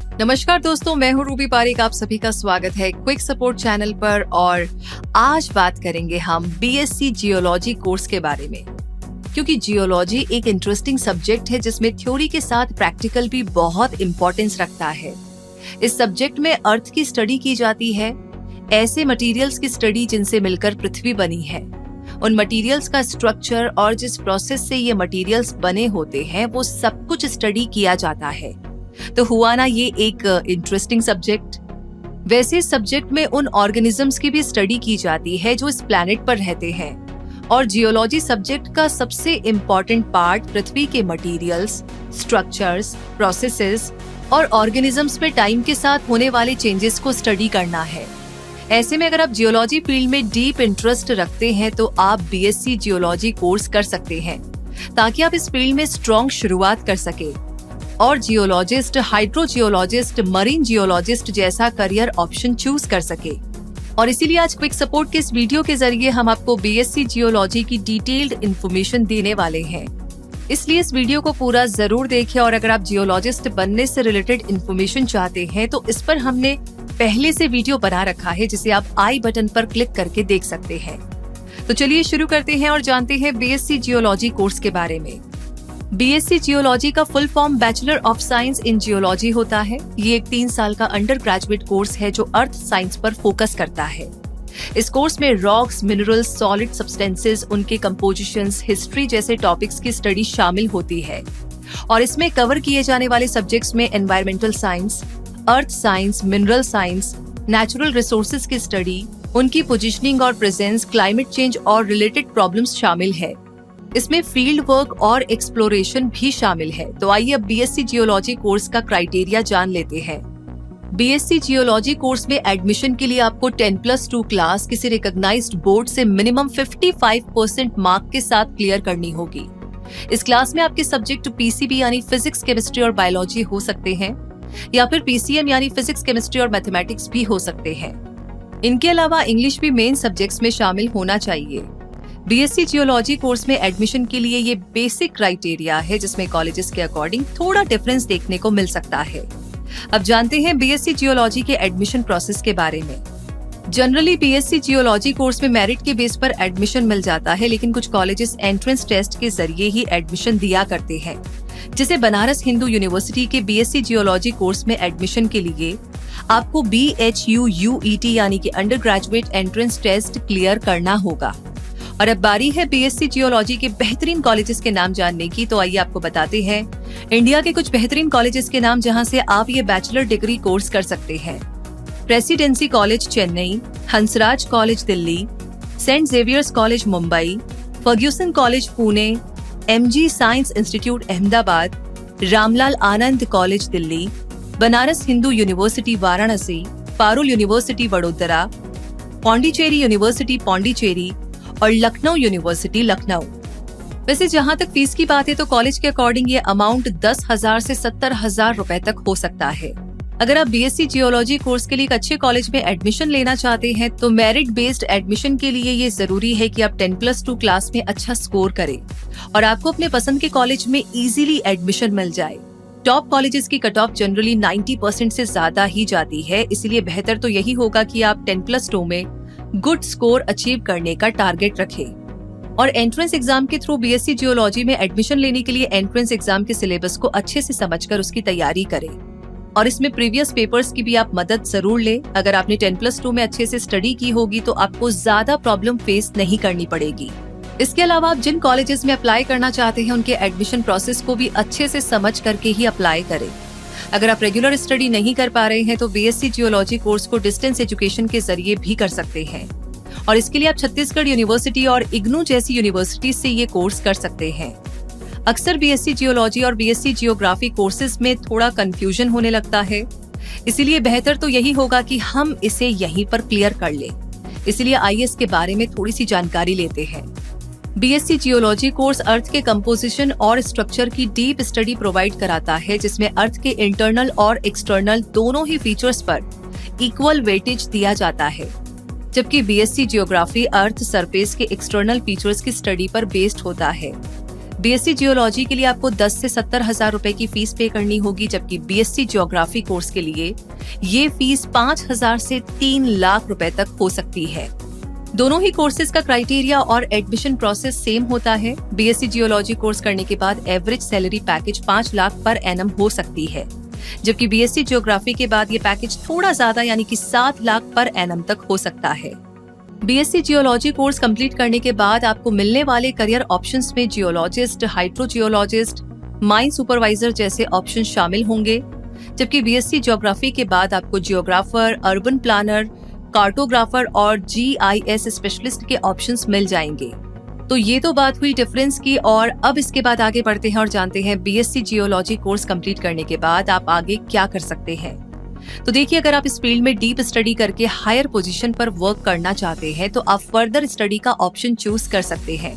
नमस्कार दोस्तों, मैं हूँ रूबी पारिक। आप सभी का स्वागत है क्विक सपोर्ट चैनल पर। और आज बात करेंगे हम बीएससी जियोलॉजी कोर्स के बारे में, क्योंकि जियोलॉजी एक इंटरेस्टिंग सब्जेक्ट है जिसमें थ्योरी के साथ प्रैक्टिकल भी बहुत इंपॉर्टेंस रखता है। इस सब्जेक्ट में अर्थ की स्टडी की जाती है, ऐसे मटेरियल्स की स्टडी जिनसे मिलकर पृथ्वी बनी है, उन मटेरियल्स का स्ट्रक्चर और जिस प्रोसेस से ये मटेरियल्स बने होते हैं वो सब कुछ स्टडी किया जाता है। तो हुआ ना ये एक इंटरेस्टिंग सब्जेक्ट। वैसे सब्जेक्ट में उन ऑर्गेनिजम्स की भी स्टडी की जाती है जो इस प्लैनेट पर रहते हैं। और जियोलॉजी सब्जेक्ट का सबसे इम्पोर्टेंट पार्ट पृथ्वी के मटेरियल्स, स्ट्रक्चर्स, प्रोसेसेस और ऑर्गेनिजम्स में टाइम के साथ होने वाले चेंजेस को स्टडी करना है। ऐसे में अगर आप जियोलॉजी फील्ड में डीप इंटरेस्ट रखते हैं तो आप बीएससी जियोलॉजी कोर्स कर सकते हैं, ताकि आप इस फील्ड में स्ट्रॉन्ग शुरुआत कर सके और जियोलॉजिस्ट, हाइड्रोजियोलॉजिस्ट, मरीन जियोलॉजिस्ट जैसा करियर ऑप्शन चूज कर सके। और इसीलिए आज क्विक सपोर्ट के इस वीडियो के जरिए हम आपको बीएससी जियोलॉजी की डिटेल्ड इन्फॉर्मेशन देने वाले हैं। इसलिए इस वीडियो को पूरा जरूर देखें। और अगर आप जियोलॉजिस्ट बनने से रिलेटेड इन्फॉर्मेशन चाहते हैं तो इस पर हमने पहले से वीडियो बना रखा है, जिसे आप आई बटन पर क्लिक करके देख सकते हैं। तो चलिए शुरू करते हैं और जानते हैं बीएससी जियोलॉजी कोर्स के बारे में। बीएससी जियोलॉजी का full form bachelor of science in geology होता है। ये एक 3 साल का अंडर ग्रेजुएट कोर्स है जो अर्थ साइंस पर फोकस करता है। इस कोर्स में रॉक्स, मिनरल्स, सॉलिड सब्सटेंसेस, उनके कंपोजिशंस, हिस्ट्री जैसे टॉपिक्स की स्टडी शामिल होती है। और इसमें कवर किए जाने वाले सब्जेक्ट्स में environmental science, earth science, mineral science, natural resources की स्टडी, उनकी पोजिशनिंग और प्रेजेंस, क्लाइमेट चेंज और रिलेटेड प्रॉब्लम्स शामिल है। इसमें फील्ड वर्क और एक्सप्लोरेशन भी शामिल है। तो आइए अब बीएससी जियोलॉजी कोर्स का क्राइटेरिया जान लेते हैं। बीएससी जियोलॉजी कोर्स में एडमिशन के लिए आपको 10+2 क्लास किसी रिकॉग्नाइज्ड बोर्ड से मिनिमम 55% मार्क के साथ क्लियर करनी होगी। इस क्लास में आपके सब्जेक्ट पीसीबी यानी फिजिक्स, केमिस्ट्री और बायोलॉजी हो सकते हैं, या फिर पीसीएम यानी फिजिक्स, केमिस्ट्री और मैथमेटिक्स भी हो सकते हैं। इनके अलावा इंग्लिश भी मेन सब्जेक्ट्स में शामिल होना चाहिए। बीएससी जियोलॉजी कोर्स में एडमिशन के लिए ये बेसिक क्राइटेरिया है, जिसमें कॉलेजेस के अकॉर्डिंग थोड़ा डिफरेंस देखने को मिल सकता है। अब जानते हैं बीएससी जियोलॉजी के एडमिशन प्रोसेस के बारे में। जनरली बीएससी जियोलॉजी कोर्स में मेरिट के बेस पर एडमिशन मिल जाता है, लेकिन कुछ कॉलेजेस एंट्रेंस टेस्ट के जरिए ही एडमिशन दिया करते हैं। जैसे बनारस हिंदू यूनिवर्सिटी के बीएससी जियोलॉजी कोर्स में एडमिशन के लिए आपको BHUUET यानी कि undergraduate entrance test clear करना होगा। और अब बारी है बीएससी जियोलॉजी के बेहतरीन कॉलेजेस के नाम जानने की। तो आइए आपको बताते हैं इंडिया के कुछ बेहतरीन कॉलेजेस के नाम, जहां से आप ये बैचलर डिग्री कोर्स कर सकते हैं। Presidency college Chennai, Hansraj college Delhi, saint Xavier's college Mumbai, Fergusson college Pune, MG science institute Ahmedabad, Ramlal Anand college Delhi, Banaras Hindu university Varanasi, Parul university Vadodara, Pondicherry university Pondicherry और लखनऊ यूनिवर्सिटी लखनऊ। वैसे जहां तक फीस की बात है तो कॉलेज के अकॉर्डिंग ये अमाउंट 10,000 से 70,000 रुपए तक हो सकता है। अगर आप बीएससी जियोलॉजी कोर्स के लिए एक अच्छे कॉलेज में एडमिशन लेना चाहते हैं तो मेरिट बेस्ड एडमिशन के लिए ये जरूरी है कि आप 10+2 क्लास में अच्छा स्कोर करें और आपको अपने पसंद के कॉलेज में इजीली एडमिशन मिल जाए। टॉप कॉलेजेस की कट ऑफ जनरली 90% से ज्यादा ही जाती है, इसलिए बेहतर तो यही होगा कि आप 10+2 में गुड स्कोर अचीव करने का टारगेट रखें। और एंट्रेंस एग्जाम के थ्रू बीएससी जियोलॉजी में एडमिशन लेने के लिए एंट्रेंस एग्जाम के सिलेबस को अच्छे से समझकर उसकी तैयारी करें। और इसमें प्रीवियस पेपर्स की भी आप मदद जरूर लें। अगर आपने 10+2 में अच्छे से स्टडी की होगी तो आपको ज्यादा प्रॉब्लम फेस नहीं करनी पड़ेगी। इसके अलावा आप जिन कॉलेजेस में अप्लाई करना चाहते हैं उनके एडमिशन प्रोसेस को भी अच्छे से समझ करके ही अप्लाई करें। अगर आप रेगुलर स्टडी नहीं कर पा रहे हैं तो बीएससी जियोलॉजी कोर्स को डिस्टेंस एजुकेशन के जरिए भी कर सकते हैं। और इसके लिए आप छत्तीसगढ़ यूनिवर्सिटी और इग्नू जैसी यूनिवर्सिटी से ये कोर्स कर सकते हैं। अक्सर बीएससी जियोलॉजी और बीएससी जियोग्राफी कोर्सेज में थोड़ा कंफ्यूजन होने लगता है, इसीलिए बेहतर तो यही होगा कि हम इसे यहीं पर क्लियर कर लें। इसलिए आइए इसके बारे में थोड़ी सी जानकारी लेते हैं। बीएससी जियोलॉजी कोर्स अर्थ के कंपोजिशन और स्ट्रक्चर की डीप स्टडी प्रोवाइड कराता है, जिसमें अर्थ के इंटरनल और एक्सटर्नल दोनों ही फीचर्स पर इक्वल वेटेज दिया जाता है। जबकि बीएससी जियोग्राफी अर्थ सरफेस के एक्सटर्नल फीचर्स की स्टडी पर बेस्ड होता है। बीएससी जियोलॉजी के लिए आपको 10 से 70 हजार रुपए की फीस पे करनी होगी, जबकि बीएससी जियोग्राफी कोर्स के लिए ये फीस 5,000 से 3 लाख रुपए तक हो सकती है। दोनों ही कोर्सेज का क्राइटेरिया और एडमिशन प्रोसेस सेम होता है। बीएससी जियोलॉजी कोर्स करने के बाद average salary package 5 lakh per annum हो सकती है, जबकि बीएससी जियोग्राफी के बाद ये पैकेज थोड़ा ज्यादा यानी कि 7 लाख पर एनम तक हो सकता है। बीएससी जियोलॉजी कोर्स कंप्लीट करने के बाद आपको मिलने वाले करियर ऑप्शंस में जियोलॉजिस्ट, हाइड्रोजियोलॉजिस्ट, माइन सुपरवाइजर जैसे ऑप्शन शामिल होंगे, जबकि बीएससी जियोग्राफी के बाद आपको जियोग्राफर, अर्बन प्लानर, कार्टोग्राफर और जीआईएस स्पेशलिस्ट के ऑप्शंस मिल जाएंगे। तो ये तो बात हुई डिफरेंस की, और अब इसके बाद आगे बढ़ते हैं और जानते हैं बीएससी जियोलॉजी कोर्स कंप्लीट करने के बाद आप आगे क्या कर सकते हैं। तो देखिए, अगर आप इस फील्ड में डीप स्टडी करके हायर पोजीशन पर वर्क करना चाहते हैं तो आप फर्दर स्टडी का ऑप्शन चूज कर सकते हैं,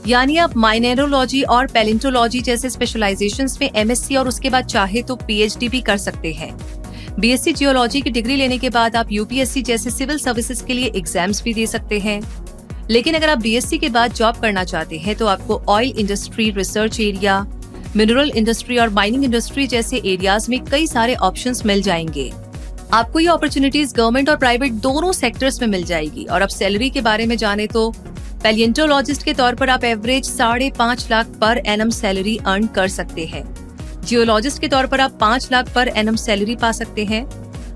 यानी आप माइनरोलॉजी और पैलेंटोलॉजी जैसे स्पेशलाइजेशंस में एमएससी और उसके बाद चाहे तो पीएचडी भी कर सकते हैं। बीएससी जियोलॉजी की डिग्री लेने के बाद आप यूपीएससी जैसे सिविल सर्विसेज के लिए एग्जाम्स भी दे सकते हैं। लेकिन अगर आप बीएससी के बाद जॉब करना चाहते हैं तो आपको oil industry, research area, mineral industry और माइनिंग इंडस्ट्री जैसे एरियाज में कई सारे ऑप्शंस मिल जाएंगे। आपको ये अपॉर्चुनिटीज गवर्नमेंट और प्राइवेट दोनों सेक्टर्स में मिल जाएगी। और अब सैलरी के बारे में जाने तो पैलिएंटोलॉजिस्ट के तौर पर आप average 5.5 lakh per annum salary earn कर सकते हैं। जियोलॉजिस्ट के तौर पर आप 5 लाख पर एनम सैलरी पा सकते हैं।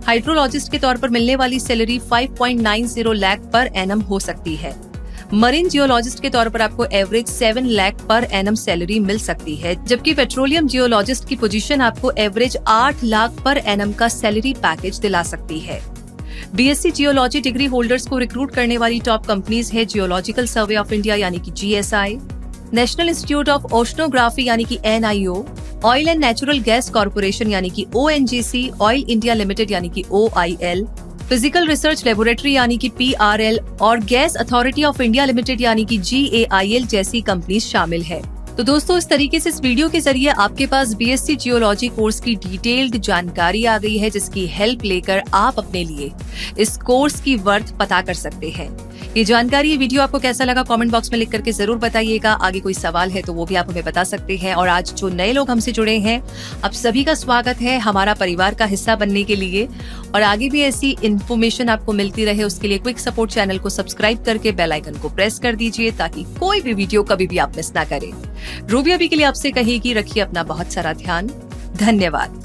हाइड्रोलॉजिस्ट के तौर पर मिलने वाली सैलरी 5.90 लाख पर एनम हो सकती है। मरीन जियोलॉजिस्ट के तौर पर आपको average 7 lakh per annum salary मिल सकती है, जबकि पेट्रोलियम जियोलॉजिस्ट की पोजीशन आपको एवरेज 8 लाख पर एनम का सैलरी पैकेज दिला सकती है। बीएससी जियोलॉजी डिग्री होल्डर्स को रिक्रूट करने वाली टॉप कंपनीज है जियोलॉजिकल सर्वे ऑफ इंडिया यानी कि GSI, national institute of oceanography यानी कि NIO, oil and natural gas corporation यानी कि ओएनजीसी, ऑयल इंडिया लिमिटेड यानी कि ओआईएल, फिजिकल रिसर्च लेबोरेटरी यानी कि पीआरएल और gas authority of India limited यानी कि जीएआईएल जैसी कंपनी शामिल है। तो दोस्तों, इस तरीके से इस वीडियो के जरिए आपके पास बीएससी जियोलॉजी कोर्स की डिटेल्ड जानकारी आ गई है, जिसकी हेल्प लेकर आप अपने लिए इस कोर्स की वर्थ पता कर सकते हैं। ये जानकारी, ये वीडियो आपको कैसा लगा कमेंट बॉक्स में लिख करके जरूर बताइएगा। आगे कोई सवाल है तो वो भी आप हमें बता सकते हैं। और आज जो नए लोग हमसे जुड़े हैं, आप सभी का स्वागत है हमारा परिवार का हिस्सा बनने के लिए। और आगे भी ऐसी इन्फॉर्मेशन आपको मिलती रहे, उसके लिए क्विक सपोर्ट चैनल को सब्सक्राइब करके बेल आइकन को प्रेस कर दीजिए, ताकि कोई भी वीडियो कभी भी आप मिस ना करें। रूबी अभी के लिए आपसे कहेगी, रखिए अपना बहुत सारा ध्यान। धन्यवाद।